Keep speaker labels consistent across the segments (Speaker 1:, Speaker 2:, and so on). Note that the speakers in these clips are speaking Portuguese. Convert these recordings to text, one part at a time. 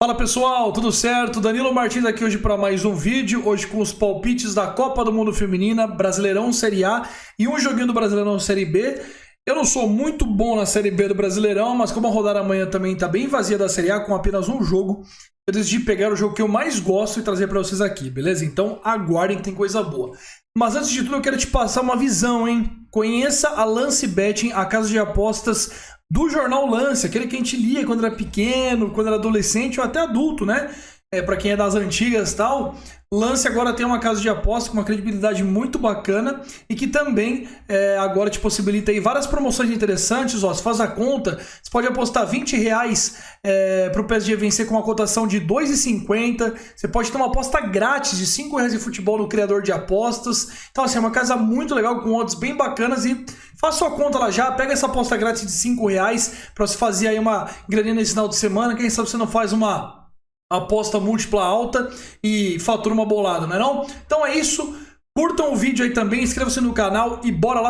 Speaker 1: Fala pessoal, tudo certo? Danilo Martins aqui hoje para mais um vídeo, hoje com os palpites da Copa do Mundo Feminina, Brasileirão Série A e um joguinho do Brasileirão Série B. Eu não sou muito bom na Série B do Brasileirão, mas como a rodada amanhã também está bem vazia da Série A, com apenas um jogo, eu decidi pegar o jogo que eu mais gosto e trazer para vocês aqui, beleza? Então aguardem que tem coisa boa. Mas antes de tudo eu quero te passar uma visão, hein? Conheça a Lance Betting, a casa de apostas do jornal Lance, aquele que a gente lia quando era pequeno, quando era adolescente ou até adulto, né? Para quem é das antigas e tal, Lance agora tem uma casa de aposta com uma credibilidade muito bacana e que também agora te possibilita aí várias promoções interessantes. Ó, você faz a conta, você pode apostar R$20 para o PSG vencer com uma cotação de 2,50. Você pode ter uma aposta grátis de R$5 de futebol no criador de apostas. Então assim, é uma casa muito legal com odds bem bacanas e faça sua conta lá já, pega essa aposta grátis de R$5 para você fazer aí uma graninha nesse final de semana. Quem sabe você não faz uma aposta múltipla alta e fatura uma bolada, não é não? Então é isso, curtam o vídeo aí também, inscreva-se no canal e bora lá!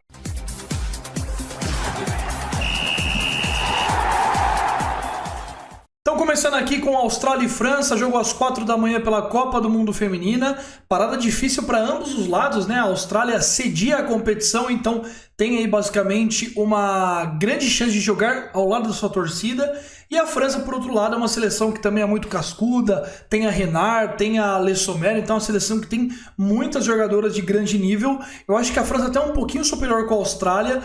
Speaker 1: Então começando aqui com Austrália e França, jogo às 4 da manhã pela Copa do Mundo Feminina, parada difícil para ambos os lados, né? A Austrália cedia a competição, então tem aí basicamente uma grande chance de jogar ao lado da sua torcida. E a França, por outro lado, é uma seleção que também é muito cascuda, tem a Renard, tem a Le Sommer, então é uma seleção que tem muitas jogadoras de grande nível. Eu acho que a França até é um pouquinho superior com a Austrália,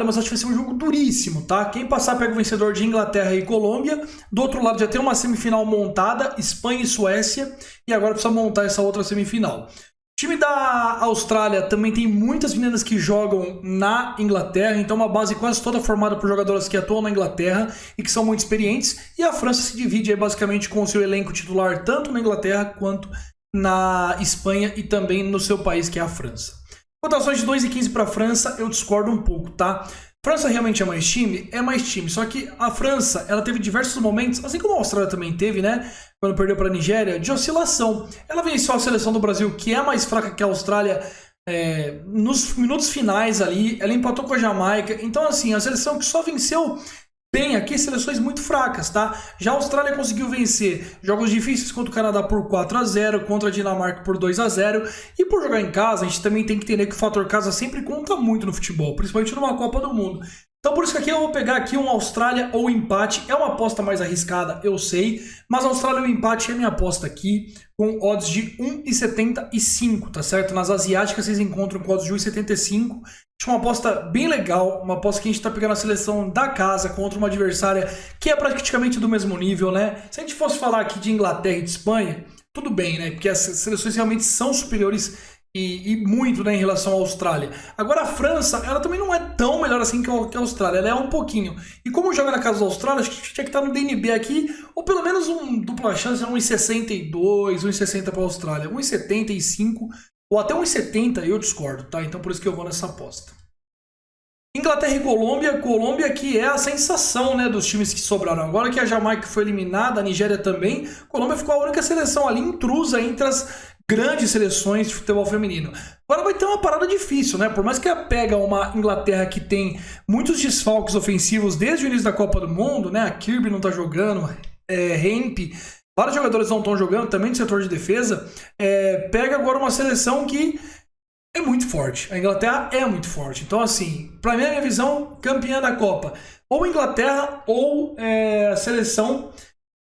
Speaker 1: mas acho que vai ser um jogo duríssimo, tá? Quem passar pega o vencedor de Inglaterra e Colômbia. Do outro lado já tem uma semifinal montada, Espanha e Suécia, e agora precisa montar essa outra semifinal. O time da Austrália também tem muitas meninas que jogam na Inglaterra, então uma base quase toda formada por jogadoras que atuam na Inglaterra e que são muito experientes. E a França se divide aí basicamente com o seu elenco titular tanto na Inglaterra quanto na Espanha e também no seu país, que é a França. Cotações de 2,15 para a França, eu discordo um pouco, tá? França realmente é mais time? É mais time, só que a França, ela teve diversos momentos, assim como a Austrália também teve, né, quando perdeu para a Nigéria, de oscilação. Ela venceu a seleção do Brasil, que é mais fraca que a Austrália, nos minutos finais ali, ela empatou com a Jamaica, então assim, a seleção que só venceu bem aqui, seleções muito fracas, tá? Já a Austrália conseguiu vencer jogos difíceis contra o Canadá por 4-0, contra a Dinamarca por 2-0, e por jogar em casa, a gente também tem que entender que o fator casa sempre conta muito no futebol, principalmente numa Copa do Mundo. Então por isso que aqui eu vou pegar aqui um Austrália ou empate, é uma aposta mais arriscada, eu sei, mas a Austrália ou empate é minha aposta aqui, com odds de 1,75, tá certo? Nas asiáticas vocês encontram com odds de 1,75, uma aposta bem legal, uma aposta que a gente tá pegando a seleção da casa contra uma adversária que é praticamente do mesmo nível, né? Se a gente fosse falar aqui de Inglaterra e de Espanha, tudo bem, né? Porque as seleções realmente são superiores e muito, né, em relação à Austrália. Agora a França, ela também não é tão melhor assim que a Austrália, ela é um pouquinho. E como joga na casa da Austrália, acho que tinha que estar no DNB aqui, ou pelo menos um dupla chance, 1,62, 1,60 para a Austrália, 1,75 ou até 1,70 eu discordo, tá? Então por isso que eu vou nessa aposta. Inglaterra e Colômbia que é a sensação, né, dos times que sobraram. Agora que a Jamaica foi eliminada, a Nigéria também, Colômbia ficou a única seleção ali intrusa entre as grandes seleções de futebol feminino. Agora vai ter uma parada difícil, né? Por mais que pega uma Inglaterra que tem muitos desfalques ofensivos desde o início da Copa do Mundo, né? A Kirby não tá jogando, Hemp, vários jogadores não estão jogando, também do setor de defesa. Pega agora uma seleção que é muito forte. A Inglaterra é muito forte. Então, assim, pra mim, a minha visão, campeã da Copa. Ou Inglaterra ou a seleção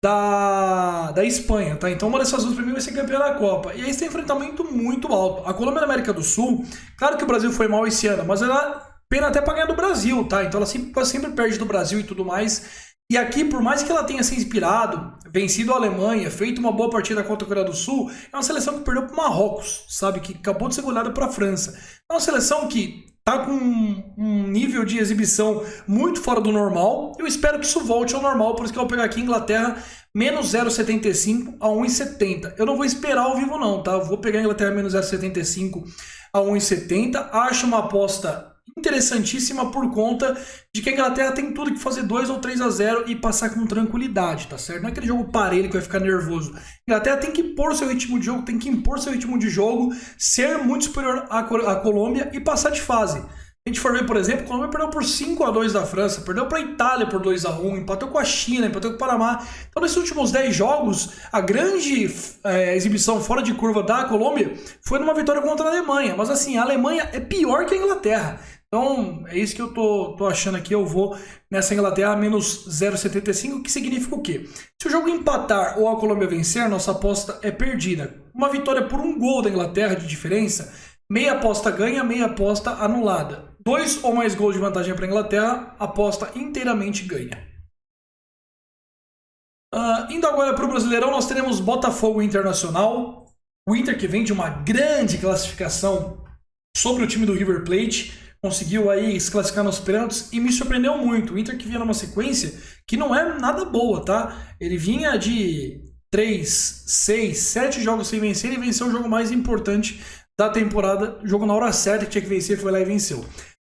Speaker 1: da Espanha, tá? Então uma dessas duas pra mim vai ser campeã da Copa. E aí você tem um enfrentamento muito alto. A Colômbia da América do Sul, claro que o Brasil foi mal esse ano, mas ela pena até pra ganhar do Brasil, tá? Então ela sempre perde do Brasil e tudo mais. E aqui, por mais que ela tenha se inspirado, vencido a Alemanha, feito uma boa partida contra a Coreia do Sul, é uma seleção que perdeu para o Marrocos, sabe? Que acabou de ser goleada para a França. É uma seleção que tá com um nível de exibição muito fora do normal. Eu espero que isso volte ao normal, por isso que eu vou pegar aqui Inglaterra menos 0,75 a 1,70. Eu não vou esperar ao vivo não, tá? Eu vou pegar Inglaterra menos 0,75 a 1,70. Acho uma aposta interessantíssima por conta de que a Inglaterra tem tudo que fazer 2 ou 3-0 e passar com tranquilidade, tá certo? Não é aquele jogo parelho que vai ficar nervoso. A Inglaterra tem que impor seu ritmo de jogo, tem que impor seu ritmo de jogo, ser muito superior à Colômbia e passar de fase. A gente for ver, por exemplo, a Colômbia perdeu por 5-2 da França, perdeu para a Itália por 2-1, empatou com a China, empatou com o Panamá. Então, nesses últimos 10 jogos, a grande exibição fora de curva da Colômbia foi numa vitória contra a Alemanha. Mas assim, a Alemanha é pior que a Inglaterra. Então, é isso que eu tô achando aqui. Eu vou nessa Inglaterra menos 0,75, que significa o quê? Se o jogo empatar ou a Colômbia vencer, nossa aposta é perdida. Uma vitória por 1 gol da Inglaterra de diferença, meia aposta ganha, meia aposta anulada. 2 ou mais gols de vantagem para a Inglaterra, aposta inteiramente ganha. Indo agora para o Brasileirão, nós teremos Botafogo Internacional. O Inter, que vem de uma grande classificação sobre o time do River Plate, conseguiu aí se classificar nos pênaltis e me surpreendeu muito. O Inter que vinha numa sequência que não é nada boa, tá? Ele vinha de 3, 6, 7 jogos sem vencer e venceu o jogo mais importante da temporada. Jogo na hora certa que tinha que vencer, foi lá e venceu.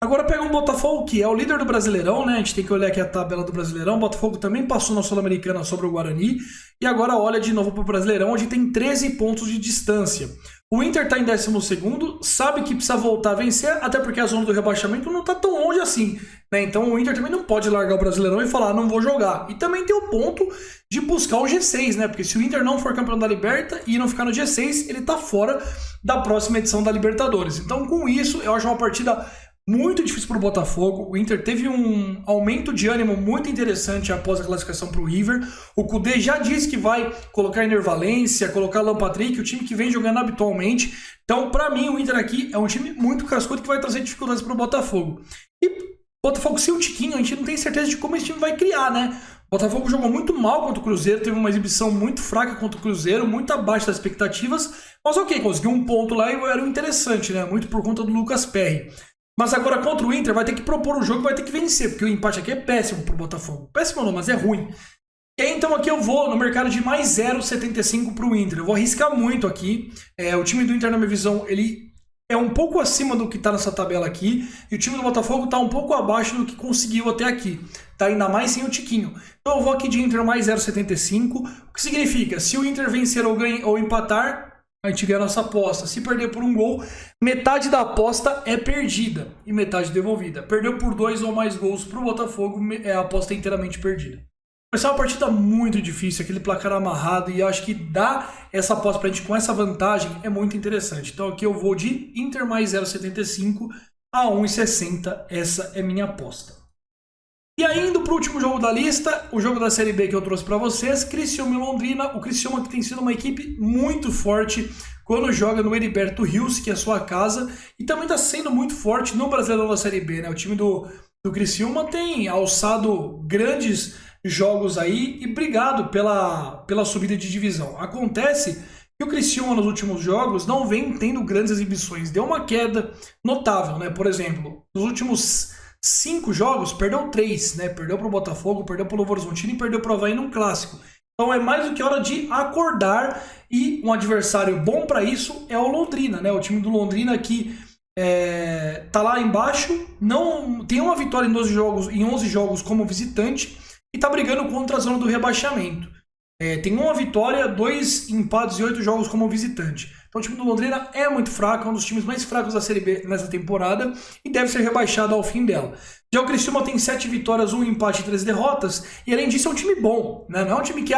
Speaker 1: Agora pega um Botafogo que é o líder do Brasileirão, né? A gente tem que olhar aqui a tabela do Brasileirão. O Botafogo também passou na Sul-Americana sobre o Guarani. E agora olha de novo para o Brasileirão, onde tem 13 pontos de distância. O Inter está em 12º, sabe que precisa voltar a vencer, até porque a zona do rebaixamento não está tão longe assim, né? Então o Inter também não pode largar o Brasileirão e falar, não vou jogar. E também tem o ponto de buscar o G6, né? Porque se o Inter não for campeão da Liberta e não ficar no G6, ele está fora da próxima edição da Libertadores. Então com isso, eu acho uma partida muito difícil para o Botafogo. O Inter teve um aumento de ânimo muito interessante após a classificação para o River. O Kudê já disse que vai colocar Ener Valencia, colocar Alan Patrick, o time que vem jogando habitualmente. Então, para mim, o Inter aqui é um time muito cascudo que vai trazer dificuldades para o Botafogo. E Botafogo sem o Tiquinho, a gente não tem certeza de como esse time vai criar, né? O Botafogo jogou muito mal contra o Cruzeiro, teve uma exibição muito fraca contra o Cruzeiro, muito abaixo das expectativas. Mas ok, conseguiu um ponto lá e era interessante, né? Muito por conta do Lucas Perry. Mas agora contra o Inter vai ter que propor o jogo, vai ter que vencer, porque o empate aqui é péssimo pro Botafogo. Péssimo não, mas é ruim. E aí, então aqui eu vou no mercado de mais 0,75 pro Inter. Eu vou arriscar muito aqui. O time do Inter, na minha visão, ele é um pouco acima do que tá nessa tabela aqui. E o time do Botafogo tá um pouco abaixo do que conseguiu até aqui. Tá ainda mais sem o Tiquinho. Então eu vou aqui de Inter mais 0,75. O que significa? Se o Inter vencer ou empatar, a gente ganha a nossa aposta. Se perder por 1 gol, metade da aposta é perdida e metade devolvida. Perdeu por 2 ou mais gols para o Botafogo, a aposta é inteiramente perdida. Vai ser uma partida muito difícil, aquele placar amarrado, e acho que dar essa aposta para a gente com essa vantagem é muito interessante. Então aqui eu vou de Inter mais 0,75 a 1,60. Essa é minha aposta. E aí, indo para o último jogo da lista, o jogo da Série B que eu trouxe para vocês, Criciúma e Londrina. O Criciúma que tem sido uma equipe muito forte quando joga no Heriberto Rios, que é a sua casa, e também está sendo muito forte no Brasileirão da Série B, né? O time do Criciúma tem alçado grandes jogos aí e brigado pela subida de divisão. Acontece que o Criciúma nos últimos jogos não vem tendo grandes exibições, deu uma queda notável, né? Por exemplo, nos últimos 5 jogos, perdeu 3, né? Perdeu para o Botafogo, perdeu para o Novo Horizontino e perdeu para o Avaí num clássico. Então é mais do que hora de acordar, e um adversário bom para isso é o Londrina, né? O time do Londrina que tá lá embaixo, não tem uma vitória em 11 jogos como visitante e tá brigando contra a zona do rebaixamento. Tem uma vitória, 2 empates e 8 jogos como visitante. Então o time do Londrina é muito fraco, é um dos times mais fracos da Série B nessa temporada e deve ser rebaixado ao fim dela. Já o Criciúma tem 7 vitórias, 1 empate e 3 derrotas, e além disso é um time bom, né? Não é um time que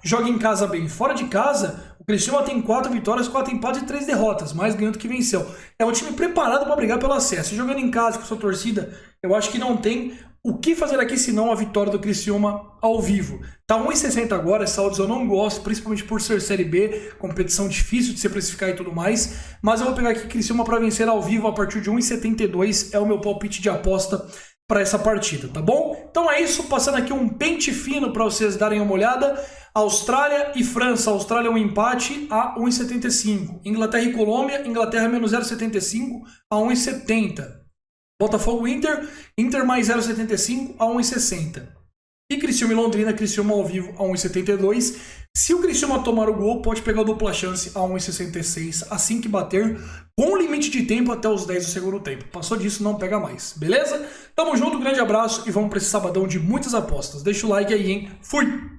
Speaker 1: joga em casa bem. Fora de casa, o Criciúma tem 4 vitórias, 4 empates e 3 derrotas, mais ganhando que venceu. É um time preparado para brigar pelo acesso. Jogando em casa com sua torcida, eu acho que não tem o que fazer aqui senão a vitória do Criciúma ao vivo. Tá 1,60 agora, essa odds eu não gosto, principalmente por ser Série B, competição difícil de se precificar e tudo mais, mas eu vou pegar aqui Criciúma para vencer ao vivo a partir de 1,72, é o meu palpite de aposta para essa partida, tá bom? Então é isso, passando aqui um pente fino para vocês darem uma olhada. Austrália e França, Austrália um empate a 1,75. Inglaterra e Colômbia, Inglaterra menos 0,75 a 1,70. Botafogo Inter, Inter mais 0,75 a 1,60. E Criciúma e Londrina, Criciúma ao vivo a 1,72. Se o Criciúma tomar o gol, pode pegar a dupla chance a 1,66 assim que bater, com limite de tempo até os 10 do segundo tempo. Passou disso, não pega mais, beleza? Tamo junto, grande abraço e vamos para esse sabadão de muitas apostas. Deixa o like aí, hein? Fui!